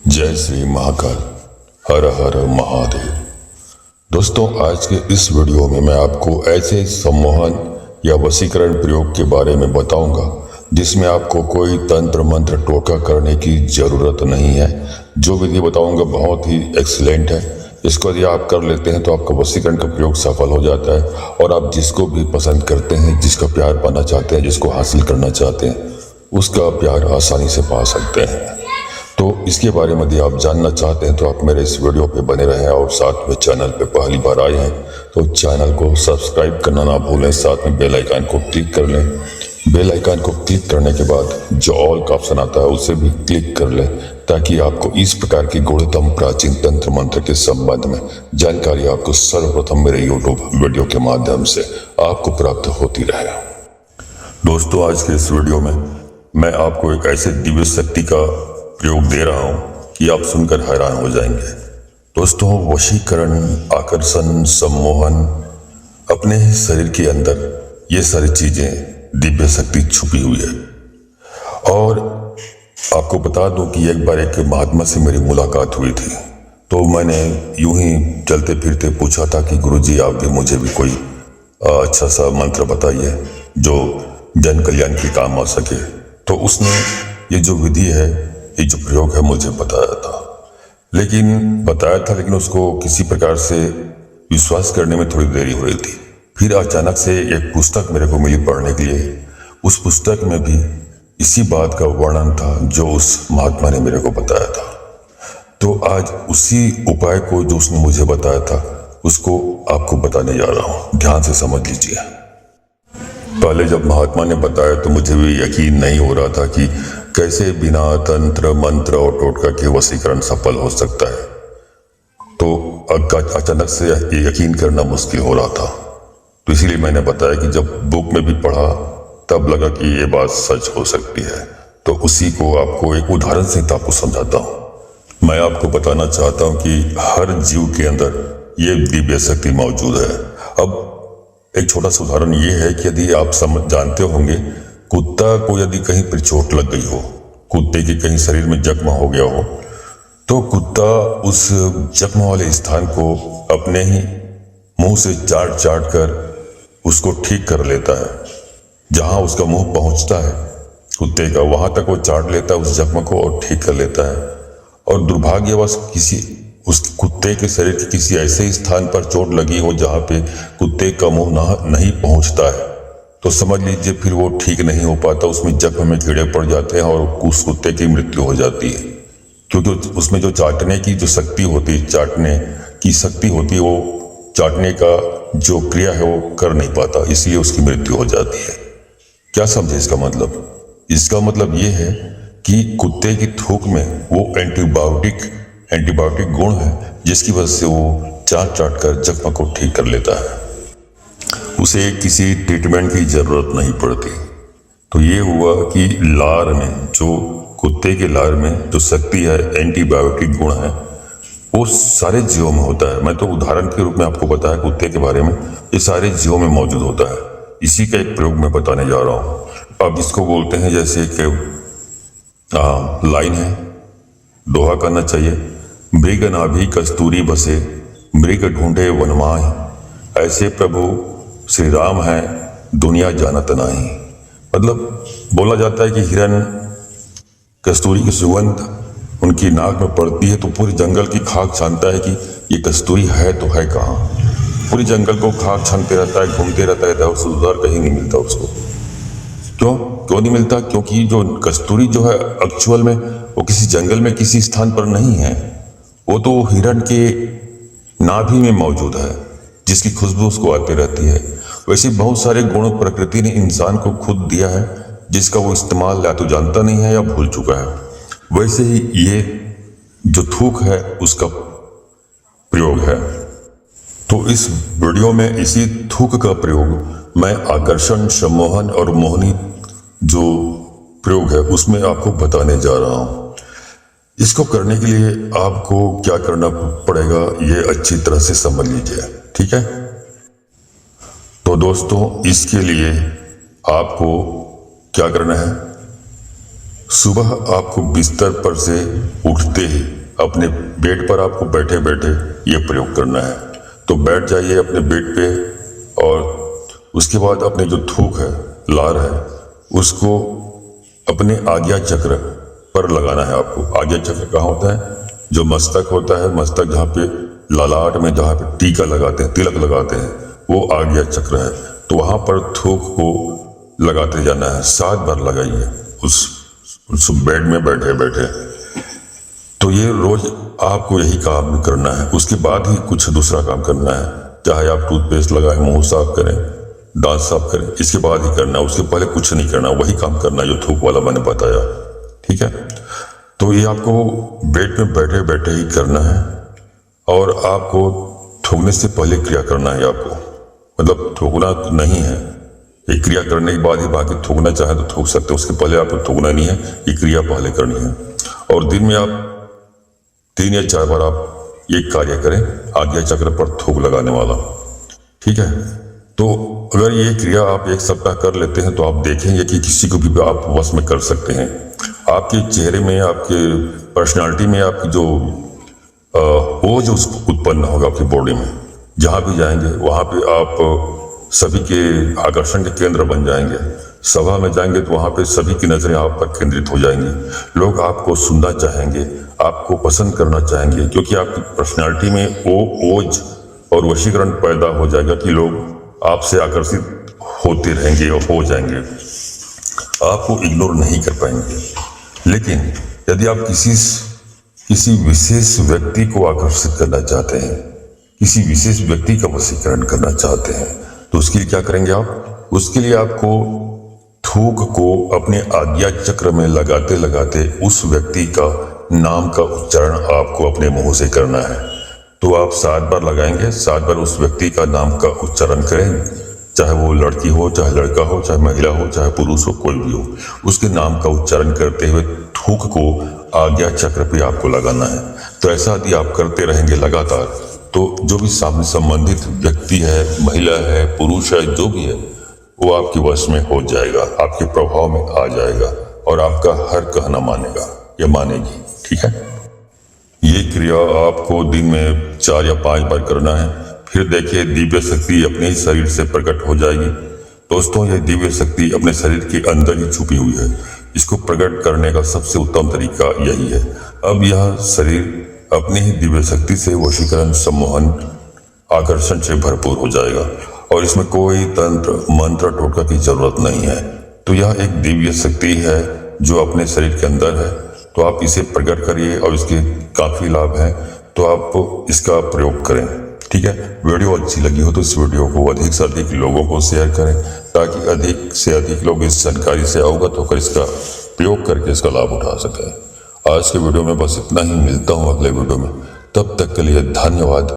जय श्री महाकाल। हर हर महादेव। दोस्तों, आज के इस वीडियो में मैं आपको ऐसे सम्मोहन या वशीकरण प्रयोग के बारे में बताऊंगा जिसमें आपको कोई तंत्र मंत्र टोटका करने की जरूरत नहीं है। जो विधि बताऊंगा बहुत ही एक्सीलेंट है। इसको यदि आप कर लेते हैं तो आपका वशीकरण का प्रयोग सफल हो जाता है और आप जिसको भी पसंद करते हैं, जिसका प्यार पाना चाहते हैं, जिसको हासिल करना चाहते हैं, उसका प्यार आसानी से पा सकते हैं। तो इसके बारे में यदि आप जानना चाहते हैं तो आप मेरे इस वीडियो पे बने रहें और साथ में चैनल पे पहली बार आए हैं तो चैनल को सब्सक्राइब करना ना भूलें, साथ में बेल आइकन को क्लिक कर लें। बेल आइकन को क्लिक करने के बाद जो ऑल का ऑप्शन आता है उसे भी क्लिक कर लें ताकि आपको इस प्रकार की गूढ़तम प्राचीन तंत्र मंत्र के संबंध में जानकारी आपको सर्वप्रथम मेरे यूट्यूब वीडियो के माध्यम से आपको प्राप्त होती रहे। दोस्तों, आज के इस वीडियो में मैं आपको एक ऐसे दिव्य शक्ति का प्रयोग दे रहा हूं कि आप सुनकर हैरान हो जाएंगे। दोस्तों, वशीकरण, आकर्षण, सम्मोहन, अपने ही शरीर के अंदर ये सारी चीजें दिव्य शक्ति छुपी हुई है। और आपको बता दूं कि एक बार एक महात्मा से मेरी मुलाकात हुई थी तो मैंने यूं ही चलते फिरते पूछा था कि गुरुजी, आप भी मुझे भी कोई अच्छा सा मंत्र बताइए जो जन कल्याण के काम आ सके। तो उसने ये जो विधि है, ये जो प्रयोग है, मुझे बताया था लेकिन उसको किसी प्रकार से विश्वास करने में थोड़ी देरी हो रही थी। फिर अचानक से एक पुस्तक मेरे को मिली पढ़ने के लिए। उस पुस्तक में भी इसी बात का वर्णन था जो उस महात्मा ने मेरे को बताया था। तो आज उसी उपाय को जो उसने मुझे बताया था उसको आपको बताने जा रहा हूं। ध्यान से समझ लीजिए। पहले जब महात्मा ने बताया तो मुझे भी यकीन नहीं हो रहा था कि कैसे बिना तंत्र मंत्र और टोटका के वशीकरण सफल हो सकता है। तो अचानक से ये यकीन करना मुश्किल हो रहा था। तो इसीलिए मैंने बताया कि जब बुक में भी पढ़ा तब लगा कि ये बात सच हो सकती है। तो उसी को आपको एक उदाहरण से आपको समझाता हूँ। मैं आपको बताना चाहता हूँ कि हर जीव के अंदर ये दिव्य शक्ति मौजूद है। अब एक छोटा सा उदाहरण ये है कि यदि आप जानते होंगे, कुत्ता को यदि कहीं पर चोट लग गई हो, कुत्ते के कहीं शरीर में जख्म हो गया हो, तो कुत्ता उस जख्म वाले स्थान को अपने ही मुंह से चाट चाट कर उसको ठीक कर लेता है। जहां उसका मुंह पहुंचता है कुत्ते का, वहां तक वो चाट लेता है उस जख्म को और ठीक कर लेता है। और दुर्भाग्यवश उस कुत्ते के शरीर के किसी ऐसे स्थान पर चोट लगी हो जहां पे कुत्ते का मुंह नहीं पहुंचता है, तो समझ लीजिए फिर वो ठीक नहीं हो पाता। उसमें जख्म में कीड़े पड़ जाते हैं और उस कुत्ते की मृत्यु हो जाती है। क्योंकि उसमें जो चाटने की जो शक्ति होती है, चाटने की शक्ति होती है, वो चाटने का जो क्रिया है वो कर नहीं पाता, इसलिए उसकी मृत्यु हो जाती है। क्या समझे इसका मतलब? इसका मतलब ये है कि कुत्ते की थूक में वो एंटीबायोटिक गुण है जिसकी वजह से वो चाट चाट कर जख्म को ठीक कर लेता है। उसे किसी ट्रीटमेंट की जरूरत नहीं पड़ती। तो ये हुआ कि लार में, जो कुत्ते के लार में जो शक्ति है, एंटीबायोटिक गुण है, वो सारे जीवों में होता है। मैं तो उदाहरण के रूप में आपको बताया कुत्ते के बारे में, ये सारे जीवों में मौजूद होता है। इसी का एक प्रयोग मैं बताने जा रहा हूँ। अब इसको बोलते हैं, जैसे कि लाइन है, दोहा करना चाहिए। मृग नाभि कस्तूरी बसे, मृग ढूंढे वनमाहि, ऐसे प्रभु श्री राम है दुनिया जानत नाही। मतलब बोला जाता है कि हिरन कस्तूरी की सुगंध उनकी नाक में पड़ती है तो पूरे जंगल की खाक छानता है कि ये कस्तूरी है तो है कहाँ। पूरे जंगल को खाक छानते रहता है, घूमते रहता है, उधर कहीं नहीं मिलता उसको। क्यों नहीं मिलता? क्योंकि जो कस्तूरी जो है एक्चुअल में वो किसी जंगल में किसी स्थान पर नहीं है, वो तो हिरण के नाभि में मौजूद है जिसकी खुशबू उसको आती रहती है। वैसे बहुत सारे गुण प्रकृति ने इंसान को खुद दिया है जिसका वो इस्तेमाल या तो जानता नहीं है या भूल चुका है। वैसे ही ये जो थूक है उसका प्रयोग है। तो इस वीडियो में इसी थूक का प्रयोग मैं आकर्षण, सम्मोहन और मोहनी जो प्रयोग है उसमें आपको बताने जा रहा हूं। इसको करने के लिए आपको क्या करना पड़ेगा ये अच्छी तरह से समझ लीजिए, ठीक है? तो दोस्तों, इसके लिए आपको क्या करना है? सुबह आपको बिस्तर पर से उठते ही अपने बेड पर आपको बैठे बैठे ये प्रयोग करना है। तो बैठ जाइए अपने बेड पे और उसके बाद अपने जो थूक है, लार है, उसको अपने आज्ञा चक्र पर लगाना है आपको। आज्ञा चक्र कहाँ होता है? जो मस्तक होता है, मस्तक जहाँ पे ललाट में जहाँ पे टीका लगाते हैं, तिलक लगाते हैं, वो आज्ञा चक्र है। तो वहां पर थूक को लगाते जाना है। 7 बार लगाइए उस बेड में बैठे बैठे। तो ये रोज आपको यही काम करना है। उसके बाद ही कुछ दूसरा काम करना है। चाहे आप टूथपेस्ट लगाएं, मुंह साफ करें, दांत साफ करें, इसके बाद ही करना। उसके पहले कुछ नहीं करना, वही काम करना जो थूक वाला मैंने बताया। ठीक है, तो ये आपको बेड में बैठे बैठे ही करना है और आपको थूकने से पहले क्रिया करना है। आपको मतलब थूकना नहीं है, ये क्रिया करने के बाद ही बाकी थूकना चाहे तो थूक सकते हो। उसके पहले आपको थूकना नहीं है, ये क्रिया पहले करनी है। और दिन में आप 3 या 4 बार आप ये कार्य करें, आज्ञा चक्र पर थूक लगाने वाला। ठीक है, तो अगर ये क्रिया आप 1 सप्ताह कर लेते हैं तो आप देखेंगे कि किसी को भी आप वश में कर सकते हैं। आपके चेहरे में, आपके पर्सनालिटी में आपकी जो वो जो उत्पन्न होगा आपकी बॉडी में, जहां भी जाएंगे वहां पे आप सभी के आकर्षण के केंद्र बन जाएंगे। सभा में जाएंगे तो वहां पे सभी की नजरें आप पर केंद्रित हो जाएंगी। लोग आपको सुनना चाहेंगे, आपको पसंद करना चाहेंगे, क्योंकि आपकी पर्सनालिटी में वो ओज और वशीकरण पैदा हो जाएगा कि लोग आपसे आकर्षित होते रहेंगे और हो जाएंगे, आपको इग्नोर नहीं कर पाएंगे। लेकिन यदि आप किसी विशेष व्यक्ति को आकर्षित करना चाहते हैं, किसी विशेष व्यक्ति का वशीकरण करना चाहते हैं, तो उसके लिए क्या करेंगे आप? उसके लिए आपको थूक को अपने आज्ञा चक्र में लगाते लगाते उस व्यक्ति का नाम का उच्चारण आपको अपने मुंह से करना है। तो आप 7 बार लगाएंगे, 7 बार उस व्यक्ति का नाम का उच्चारण करें, चाहे वो लड़की हो, चाहे लड़का हो, चाहे महिला हो, चाहे पुरुष हो, कोई भी हो, उसके नाम का उच्चारण करते हुए थूक को आज्ञा चक्र पे आपको लगाना है। तो ऐसा यदि आप करते रहेंगे लगातार, तो जो भी सामने संबंधित व्यक्ति है, महिला है, पुरुष है, जो भी है, वो आपके वश में हो जाएगा, आपके प्रभाव में आ जाएगा और आपका हर कहना मानेगा या मानेगी। ठीक है, ये क्रिया आपको दिन में 4 या 5 बार करना है। फिर देखिए दिव्य शक्ति अपने ही शरीर से प्रकट हो जाएगी। दोस्तों, ये दिव्य शक्ति अपने शरीर के अंदर ही छुपी हुई है। इसको प्रकट करने का सबसे उत्तम तरीका यही है। अब यह शरीर अपनी ही दिव्य शक्ति से वशीकरण, सम्मोहन, आकर्षण से भरपूर हो जाएगा और इसमें कोई तंत्र, मंत्र, टोटका की जरूरत नहीं है। तो यह एक दिव्य शक्ति है जो अपने शरीर के अंदर है। तो आप इसे प्रकट करिए और इसके काफी लाभ हैं, तो आप इसका प्रयोग करें। ठीक है, वीडियो अच्छी लगी हो तो इस वीडियो को अधिक से अधिक लोगों को शेयर करें, ताकि अधिक से अधिक लोग इस जानकारी से अवगत होकर इसका प्रयोग करके इसका लाभ उठा सकें। आज के वीडियो में बस इतना ही। मिलता हूँ अगले वीडियो में, तब तक के लिए धन्यवाद।